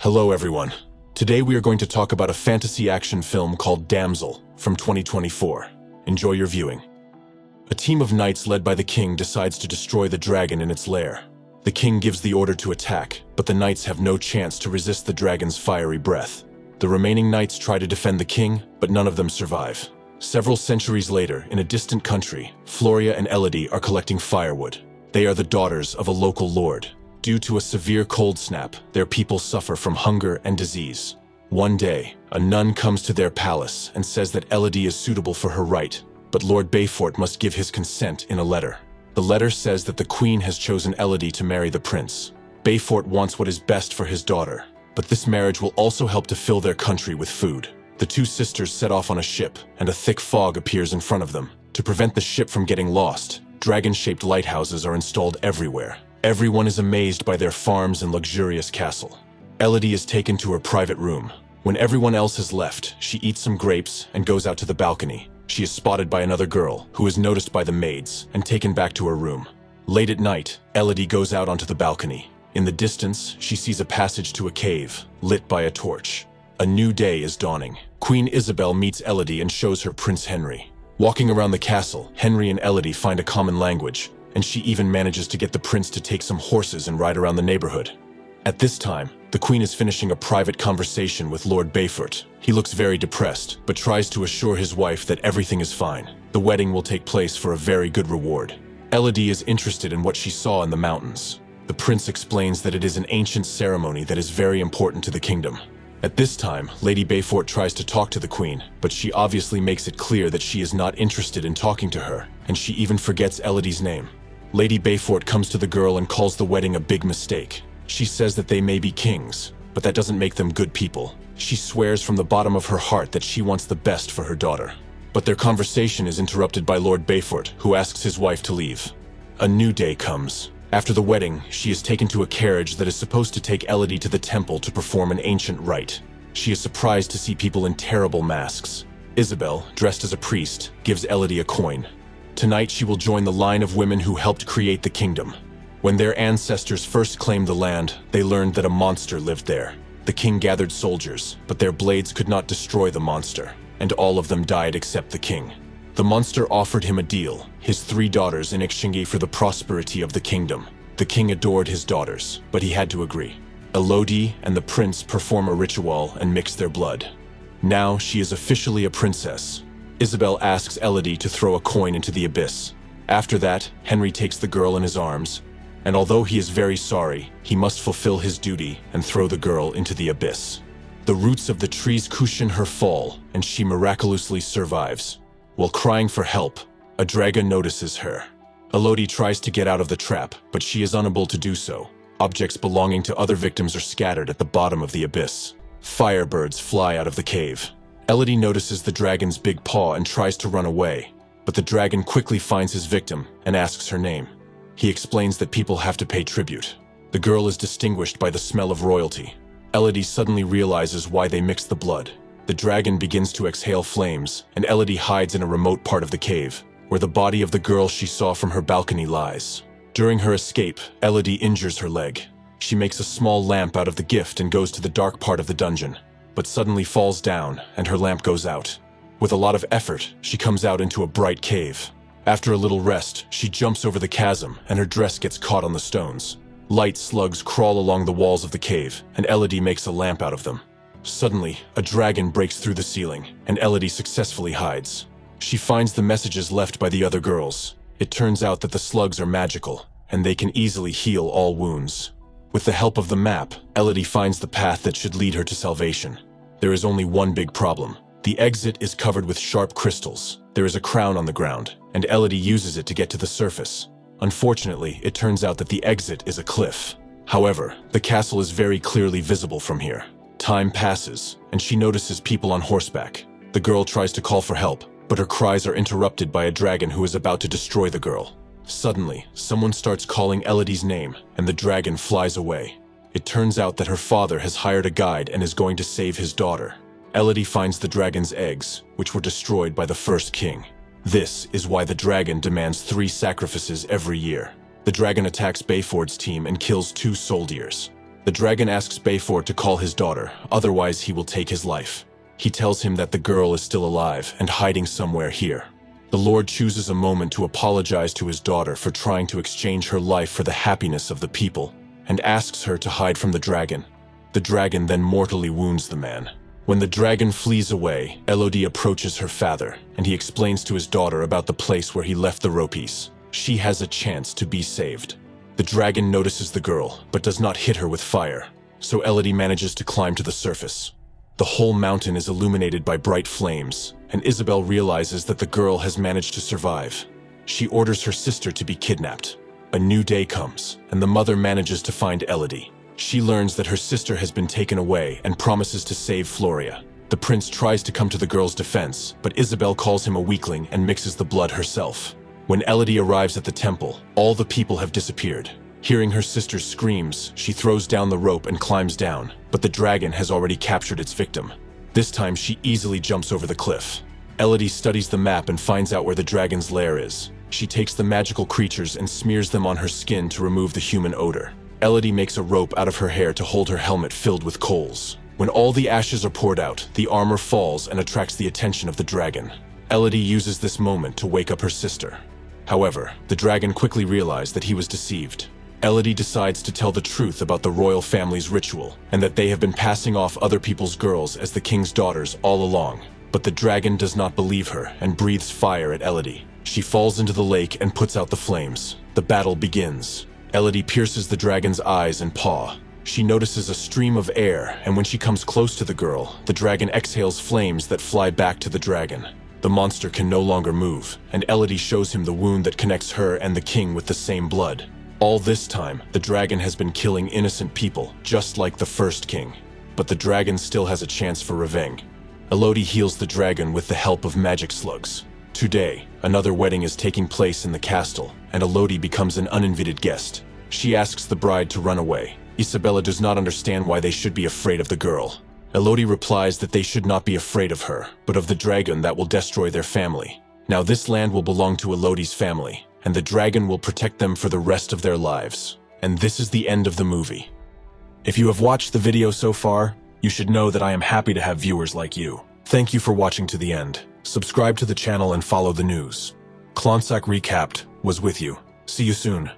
Hello everyone. Today we are going to talk about a fantasy action film called Damsel from 2024. Enjoy your viewing. A team of knights led by the king decides to destroy the dragon in its lair. The king gives the order to attack, but the knights have no chance to resist the dragon's fiery breath. The remaining knights try to defend the king, but none of them survive. Several centuries later, in a distant country, Floria and Elodie are collecting firewood. They are the daughters of a local lord. Due to a severe cold snap, their people suffer from hunger and disease. One day, a nun comes to their palace and says that Elodie is suitable for her right, but Lord Beaufort must give his consent in a letter. The letter says that the queen has chosen Elodie to marry the prince. Beaufort wants what is best for his daughter, but this marriage will also help to fill their country with food. The two sisters set off on a ship, and a thick fog appears in front of them. To prevent the ship from getting lost, dragon-shaped lighthouses are installed everywhere. Everyone is amazed by their farms and luxurious castle. Elodie is taken to her private room. When everyone else has left, she eats some grapes and goes out to the balcony. She is spotted by another girl, who is noticed by the maids, and taken back to her room. Late at night, Elodie goes out onto the balcony. In the distance, she sees a passage to a cave, lit by a torch. A new day is dawning. Queen Isabel meets Elodie and shows her Prince Henry. Walking around the castle, Henry and Elodie find a common language, and she even manages to get the prince to take some horses and ride around the neighborhood. At this time, the queen is finishing a private conversation with Lord Beaufort. He looks very depressed, but tries to assure his wife that everything is fine. The wedding will take place for a very good reward. Elodie is interested in what she saw in the mountains. The prince explains that it is an ancient ceremony that is very important to the kingdom. At this time, Lady Beaufort tries to talk to the queen, but she obviously makes it clear that she is not interested in talking to her, and she even forgets Elodie's name. Lady Beaufort comes to the girl and calls the wedding a big mistake. She says that they may be kings, but that doesn't make them good people. She swears from the bottom of her heart that she wants the best for her daughter. But their conversation is interrupted by Lord Beaufort, who asks his wife to leave. A new day comes. After the wedding, she is taken to a carriage that is supposed to take Elodie to the temple to perform an ancient rite. She is surprised to see people in terrible masks. Isabel, dressed as a priest, gives Elodie a coin. Tonight she will join the line of women who helped create the kingdom. When their ancestors first claimed the land, they learned that a monster lived there. The king gathered soldiers, but their blades could not destroy the monster, and all of them died except the king. The monster offered him a deal, his 3 daughters in exchange for the prosperity of the kingdom. The king adored his daughters, but he had to agree. Elodie and the prince perform a ritual and mix their blood. Now she is officially a princess. Isabel asks Elodie to throw a coin into the abyss. After that, Henry takes the girl in his arms, and although he is very sorry, he must fulfill his duty and throw the girl into the abyss. The roots of the trees cushion her fall, and she miraculously survives. While crying for help, a dragon notices her. Elodie tries to get out of the trap, but she is unable to do so. Objects belonging to other victims are scattered at the bottom of the abyss. Firebirds fly out of the cave. Elodie notices the dragon's big paw and tries to run away, but the dragon quickly finds his victim and asks her name. He explains that people have to pay tribute. The girl is distinguished by the smell of royalty. Elodie suddenly realizes why they mixed the blood. The dragon begins to exhale flames, and Elodie hides in a remote part of the cave, where the body of the girl she saw from her balcony lies. During her escape, Elodie injures her leg. She makes a small lamp out of the gift and goes to the dark part of the dungeon, but suddenly falls down, and her lamp goes out. With a lot of effort, she comes out into a bright cave. After a little rest, she jumps over the chasm, and her dress gets caught on the stones. Light slugs crawl along the walls of the cave, and Elodie makes a lamp out of them. Suddenly, a dragon breaks through the ceiling, and Elodie successfully hides. She finds the messages left by the other girls. It turns out that the slugs are magical, and they can easily heal all wounds. With the help of the map, Elodie finds the path that should lead her to salvation. There is only one big problem. The exit is covered with sharp crystals. There is a crown on the ground, and Elodie uses it to get to the surface. Unfortunately, it turns out that the exit is a cliff. However, the castle is very clearly visible from here. Time passes, and she notices people on horseback. The girl tries to call for help, but her cries are interrupted by a dragon who is about to destroy the girl. Suddenly, someone starts calling Elodie's name, and the dragon flies away. It turns out that her father has hired a guide and is going to save his daughter. Elodie finds the dragon's eggs, which were destroyed by the first king. This is why the dragon demands 3 sacrifices every year. The dragon attacks Beaufort's team and kills 2 soldiers. The dragon asks Bayfort to call his daughter, otherwise he will take his life. He tells him that the girl is still alive and hiding somewhere here. The Lord chooses a moment to apologize to his daughter for trying to exchange her life for the happiness of the people, and asks her to hide from the dragon. The dragon then mortally wounds the man. When the dragon flees away, Elodie approaches her father, and he explains to his daughter about the place where he left the ropepiece. She has a chance to be saved. The dragon notices the girl, but does not hit her with fire, so Elodie manages to climb to the surface. The whole mountain is illuminated by bright flames, and Isabelle realizes that the girl has managed to survive. She orders her sister to be kidnapped. A new day comes, and the mother manages to find Elodie. She learns that her sister has been taken away and promises to save Floria. The prince tries to come to the girl's defense, but Isabelle calls him a weakling and mixes the blood herself. When Elodie arrives at the temple, all the people have disappeared. Hearing her sister's screams, she throws down the rope and climbs down, but the dragon has already captured its victim. This time she easily jumps over the cliff. Elodie studies the map and finds out where the dragon's lair is. She takes the magical creatures and smears them on her skin to remove the human odor. Elodie makes a rope out of her hair to hold her helmet filled with coals. When all the ashes are poured out, the armor falls and attracts the attention of the dragon. Elodie uses this moment to wake up her sister. However, the dragon quickly realized that he was deceived. Elodie decides to tell the truth about the royal family's ritual, and that they have been passing off other people's girls as the king's daughters all along. But the dragon does not believe her and breathes fire at Elodie. She falls into the lake and puts out the flames. The battle begins. Elodie pierces the dragon's eyes and paw. She notices a stream of air, and when she comes close to the girl, the dragon exhales flames that fly back to the dragon. The monster can no longer move, and Elodie shows him the wound that connects her and the king with the same blood. All this time, the dragon has been killing innocent people, just like the first king. But the dragon still has a chance for revenge. Elodie heals the dragon with the help of magic slugs. Today, another wedding is taking place in the castle, and Elodie becomes an uninvited guest. She asks the bride to run away. Isabella does not understand why they should be afraid of the girl. Elodie replies that they should not be afraid of her, but of the dragon that will destroy their family. Now this land will belong to Elodie's family, and the dragon will protect them for the rest of their lives. And this is the end of the movie. If you have watched the video so far, you should know that I am happy to have viewers like you. Thank you for watching to the end. Subscribe to the channel and follow the news. Clonsac Recapped was with you. See you soon.